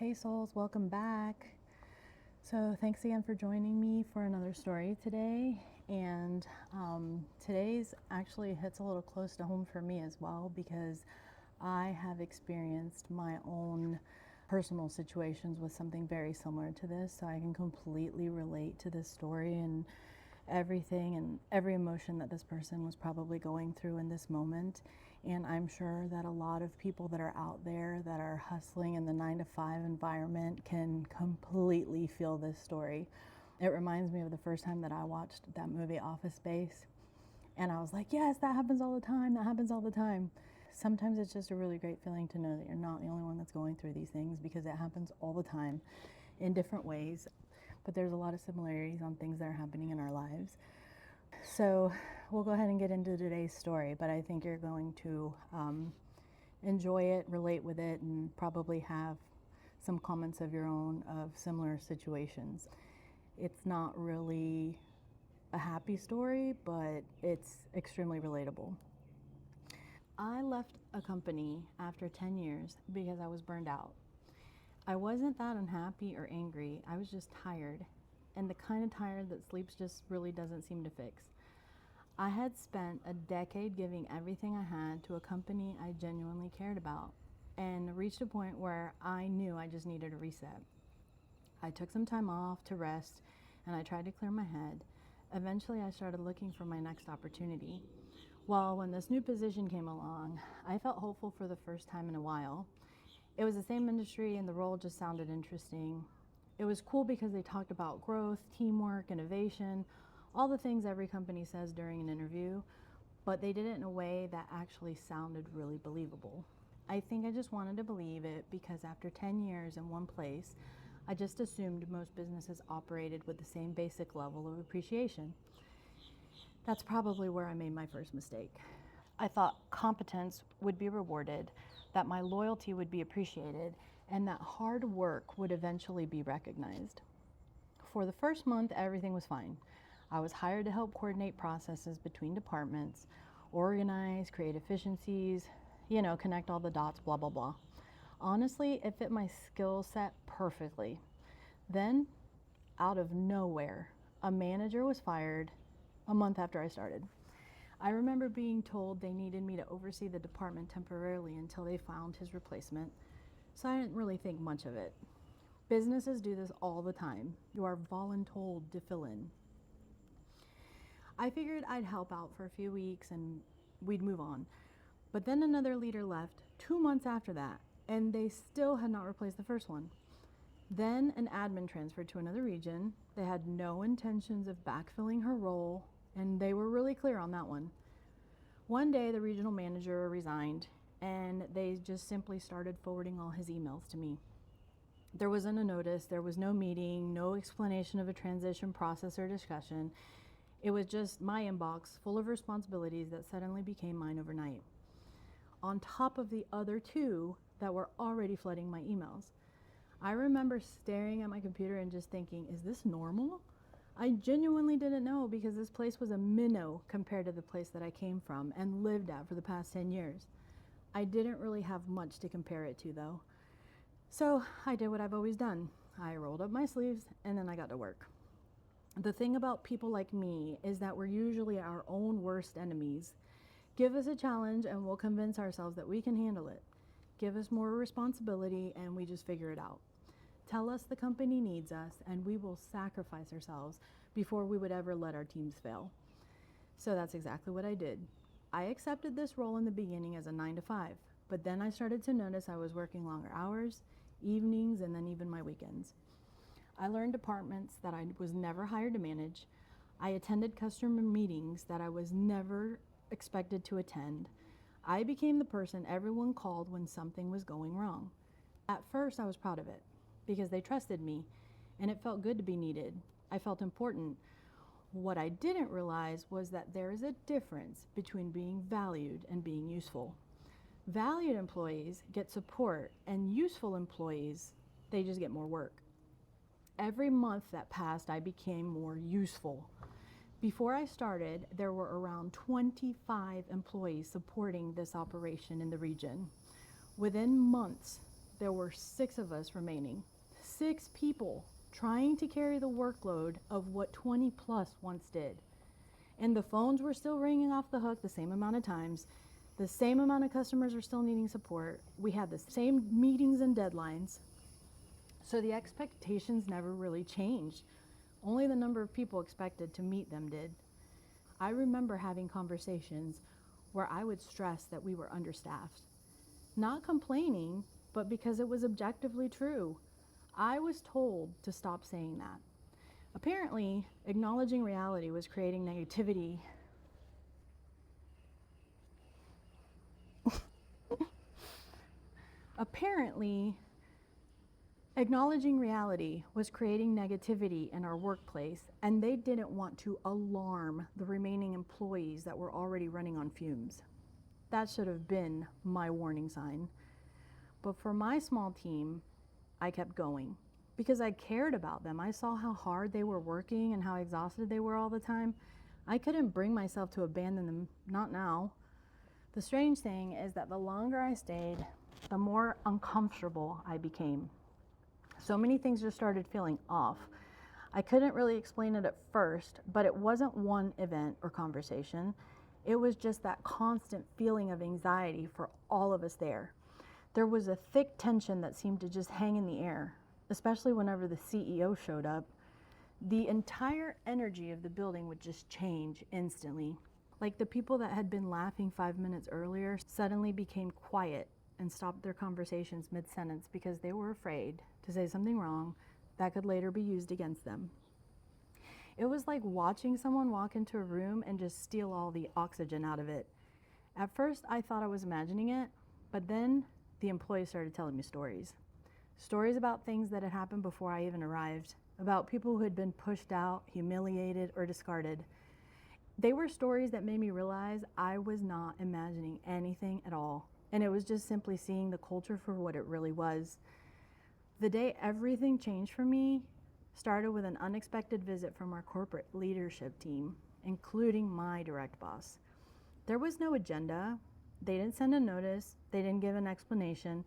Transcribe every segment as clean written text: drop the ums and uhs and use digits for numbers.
Hey souls, welcome back. So, thanks again for joining me for another story today. And today's actually hits a little close to home for me as well because I have experienced my own personal situations with something very similar to this. So, I can completely relate to this story and everything and every emotion that this person was probably going through in this moment. And I'm sure that a lot of people that are out there that are hustling in the 9 to 5 environment can completely feel this story. It reminds me of the first time that I watched that movie Office Space. And I was like, yes, that happens all the time. That happens all the time. Sometimes it's just a really great feeling to know that you're not the only one that's going through these things because it happens all the time in different ways. But there's a lot of similarities on things that are happening in our lives. So we'll go ahead and get into today's story, but I think you're going to enjoy it, relate with it, and probably have some comments of your own of similar situations. It's not really a happy story, but it's extremely relatable. I left a company after 10 years because I was burned out. I wasn't that unhappy or angry, I was just tired, and the kind of tired that sleep just really doesn't seem to fix. I had spent a decade giving everything I had to a company I genuinely cared about and reached a point where I knew I just needed a reset. I took some time off to rest and I tried to clear my head. Eventually, I started looking for my next opportunity. Well, when this new position came along, I felt hopeful for the first time in a while. It was the same industry and the role just sounded interesting. It was cool because they talked about growth, teamwork, innovation, all the things every company says during an interview, but they did it in a way that actually sounded really believable. I think I just wanted to believe it because after 10 years in one place, I just assumed most businesses operated with the same basic level of appreciation. That's probably where I made my first mistake. I thought competence would be rewarded, that my loyalty would be appreciated, and that hard work would eventually be recognized. For the first month, everything was fine. I was hired to help coordinate processes between departments, organize, create efficiencies, connect all the dots, blah, blah, blah. Honestly, it fit my skill set perfectly. Then, out of nowhere, a manager was fired a month after I started. I remember being told they needed me to oversee the department temporarily until they found his replacement, so I didn't really think much of it. Businesses do this all the time. You are voluntold to fill in. I figured I'd help out for a few weeks and we'd move on. But then another leader left 2 months after that, and they still had not replaced the first one. Then an admin transferred to another region. They had no intentions of backfilling her role, and they were really clear on that one. One day, the regional manager resigned, and they just simply started forwarding all his emails to me. There wasn't a notice, there was no meeting, no explanation of a transition process or discussion. It was just my inbox full of responsibilities that suddenly became mine overnight, on top of the other two that were already flooding my emails. I remember staring at my computer and just thinking, is this normal? I genuinely didn't know because this place was a minnow compared to the place that I came from and lived at for the past 10 years. I didn't really have much to compare it to though. So I did what I've always done. I rolled up my sleeves and then I got to work. The thing about people like me is that we're usually our own worst enemies. Give us a challenge and we'll convince ourselves that we can handle it. Give us more responsibility and we just figure it out. Tell us the company needs us and we will sacrifice ourselves before we would ever let our teams fail. So that's exactly what I did. I accepted this role in the beginning as a 9 to 5, but then I started to notice I was working longer hours, evenings, and then even my weekends. I learned departments that I was never hired to manage. I attended customer meetings that I was never expected to attend. I became the person everyone called when something was going wrong. At first, I was proud of it because they trusted me and it felt good to be needed. I felt important. What I didn't realize was that there is a difference between being valued and being useful. Valued employees get support, and useful employees, they just get more work. Every month that passed, I became more useful. Before I started, there were around 25 employees supporting this operation in the region. Within months, there were 6 of us remaining. 6 people trying to carry the workload of what 20 plus once did. And the phones were still ringing off the hook the same amount of times. The same amount of customers are still needing support. We had the same meetings and deadlines. So the expectations never really changed. Only the number of people expected to meet them did. I remember having conversations where I would stress that we were understaffed. Not complaining, but because it was objectively true. I was told to stop saying that. Apparently, acknowledging reality was creating negativity. Apparently, acknowledging reality was creating negativity in our workplace, and they didn't want to alarm the remaining employees that were already running on fumes. That should have been my warning sign. But for my small team, I kept going because I cared about them. I saw how hard they were working and how exhausted they were all the time. I couldn't bring myself to abandon them, not now. The strange thing is that the longer I stayed, the more uncomfortable I became. So many things just started feeling off. I couldn't really explain it at first, but it wasn't one event or conversation. It was just that constant feeling of anxiety for all of us there. There was a thick tension that seemed to just hang in the air, especially whenever the CEO showed up. The entire energy of the building would just change instantly. Like the people that had been laughing 5 minutes earlier suddenly became quiet and stopped their conversations mid-sentence because they were afraid to say something wrong that could later be used against them. It was like watching someone walk into a room and just steal all the oxygen out of it. At first, I thought I was imagining it, but then the employees started telling me stories. Stories about things that had happened before I even arrived, about people who had been pushed out, humiliated, or discarded. They were stories that made me realize I was not imagining anything at all. And it was just simply seeing the culture for what it really was. The day everything changed for me started with an unexpected visit from our corporate leadership team, including my direct boss. There was no agenda. They didn't send a notice. They didn't give an explanation.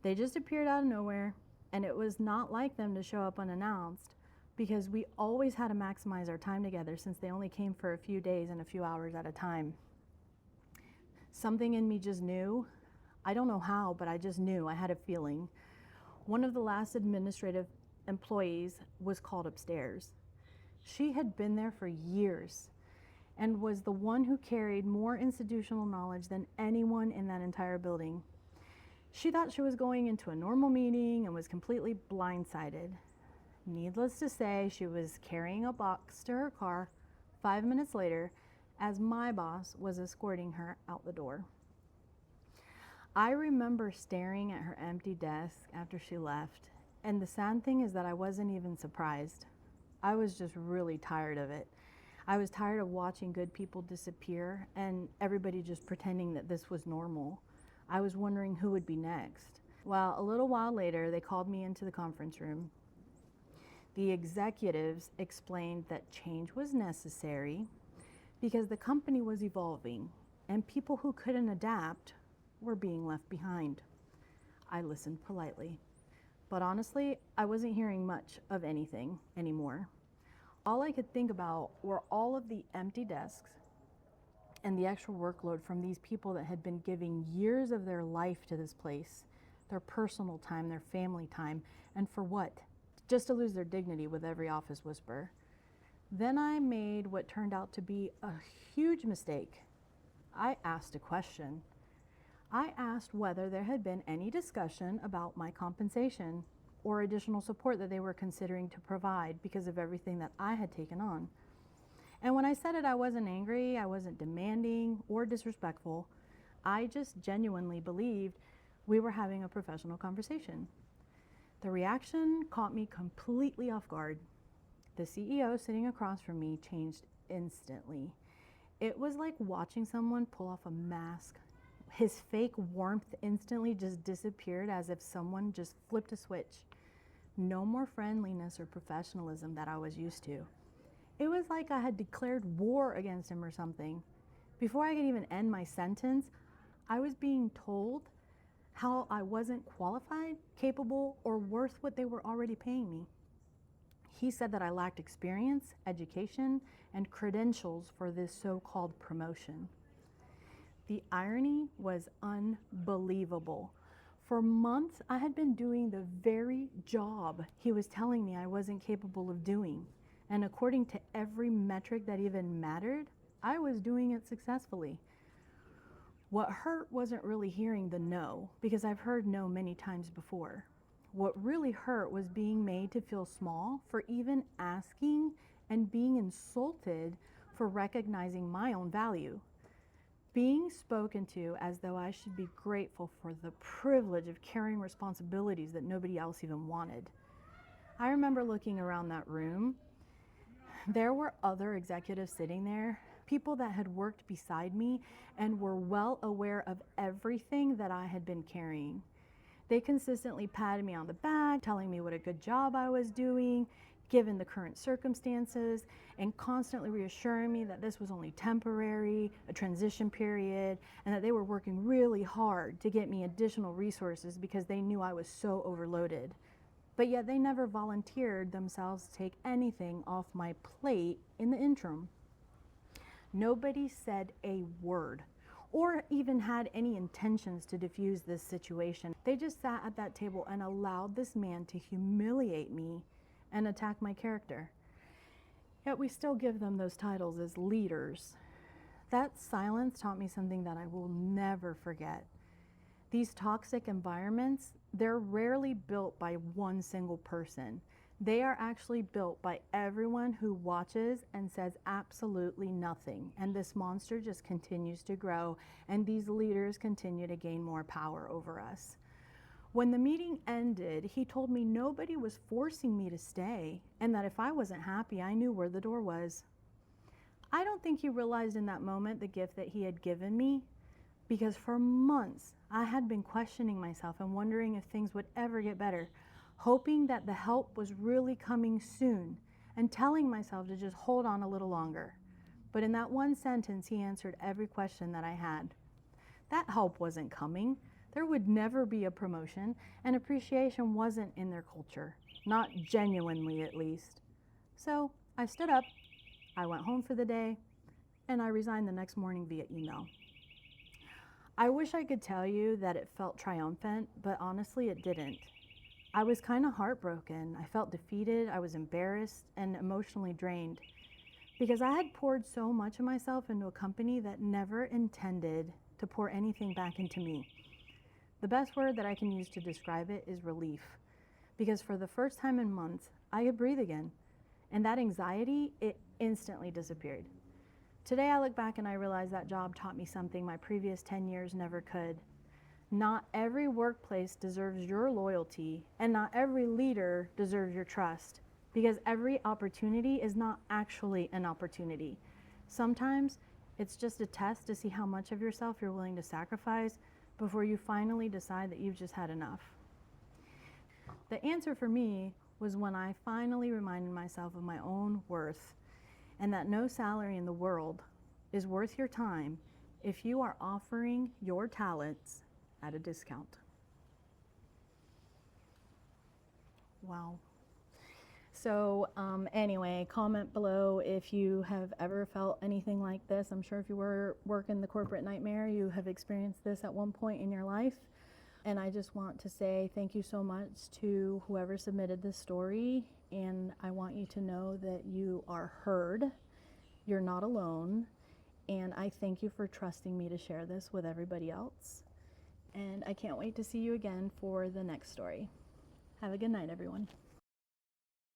They just appeared out of nowhere, and it was not like them to show up unannounced because we always had to maximize our time together since they only came for a few days and a few hours at a time. Something in me just knew. I don't know how, but I just knew. I had a feeling. One of the last administrative employees was called upstairs. She had been there for years and was the one who carried more institutional knowledge than anyone in that entire building. She thought she was going into a normal meeting and was completely blindsided. Needless to say, she was carrying a box to her car 5 minutes later as my boss was escorting her out the door. I remember staring at her empty desk after she left, and the sad thing is that I wasn't even surprised. I was just really tired of it. I was tired of watching good people disappear and everybody just pretending that this was normal. I was wondering who would be next. Well, a little while later, they called me into the conference room. The executives explained that change was necessary because the company was evolving and people who couldn't adapt were being left behind. I listened politely, but honestly, I wasn't hearing much of anything anymore. All I could think about were all of the empty desks and the extra workload from these people that had been giving years of their life to this place, their personal time, their family time, and for what? Just to lose their dignity with every office whisper. Then I made what turned out to be a huge mistake. I asked a question. I asked whether there had been any discussion about my compensation or additional support that they were considering to provide because of everything that I had taken on. And when I said it, I wasn't angry, I wasn't demanding or disrespectful. I just genuinely believed we were having a professional conversation. The reaction caught me completely off guard. The CEO sitting across from me changed instantly. It was like watching someone pull off a mask. His fake warmth instantly just disappeared as if someone just flipped a switch. No more friendliness or professionalism that I was used to. It was like I had declared war against him or something. Before I could even end my sentence, I was being told how I wasn't qualified, capable, or worth what they were already paying me. He said that I lacked experience, education, and credentials for this so-called promotion. The irony was unbelievable. For months, I had been doing the very job he was telling me I wasn't capable of doing. And according to every metric that even mattered, I was doing it successfully. What hurt wasn't really hearing the no, because I've heard no many times before. What really hurt was being made to feel small for even asking and being insulted for recognizing my own value. Being spoken to as though I should be grateful for the privilege of carrying responsibilities that nobody else even wanted. I remember looking around that room. There were other executives sitting there, people that had worked beside me and were well aware of everything that I had been carrying. They consistently patted me on the back, telling me what a good job I was doing, given the current circumstances, and constantly reassuring me that this was only temporary, a transition period, and that they were working really hard to get me additional resources because they knew I was so overloaded. But yet they never volunteered themselves to take anything off my plate in the interim. Nobody said a word or even had any intentions to diffuse this situation. They just sat at that table and allowed this man to humiliate me and attack my character. Yet we still give them those titles as leaders. That silence taught me something that I will never forget. These toxic environments, they're rarely built by one single person. They are actually built by everyone who watches and says absolutely nothing. And this monster just continues to grow, and these leaders continue to gain more power over us. When the meeting ended, he told me nobody was forcing me to stay, and that if I wasn't happy, I knew where the door was. I don't think he realized in that moment the gift that he had given me, because for months I had been questioning myself and wondering if things would ever get better, hoping that the help was really coming soon, and telling myself to just hold on a little longer. But in that one sentence, he answered every question that I had. That help wasn't coming. There would never be a promotion, and appreciation wasn't in their culture, not genuinely at least. So I stood up, I went home for the day, and I resigned the next morning via email. I wish I could tell you that it felt triumphant, but honestly it didn't. I was kind of heartbroken. I felt defeated, I was embarrassed, and emotionally drained, because I had poured so much of myself into a company that never intended to pour anything back into me. The best word that I can use to describe it is relief, because for the first time in months, I could breathe again, and that anxiety, it instantly disappeared. Today I look back and I realize that job taught me something my previous 10 years never could. Not every workplace deserves your loyalty, and not every leader deserves your trust, because every opportunity is not actually an opportunity. Sometimes it's just a test to see how much of yourself you're willing to sacrifice before you finally decide that you've just had enough. The answer for me was when I finally reminded myself of my own worth, and that no salary in the world is worth your time if you are offering your talents at a discount. Wow. So anyway, comment below if you have ever felt anything like this. I'm sure if you were working the corporate nightmare, you have experienced this at one point in your life. And I just want to say thank you so much to whoever submitted this story. And I want you to know that you are heard. You're not alone. And I thank you for trusting me to share this with everybody else. And I can't wait to see you again for the next story. Have a good night, everyone.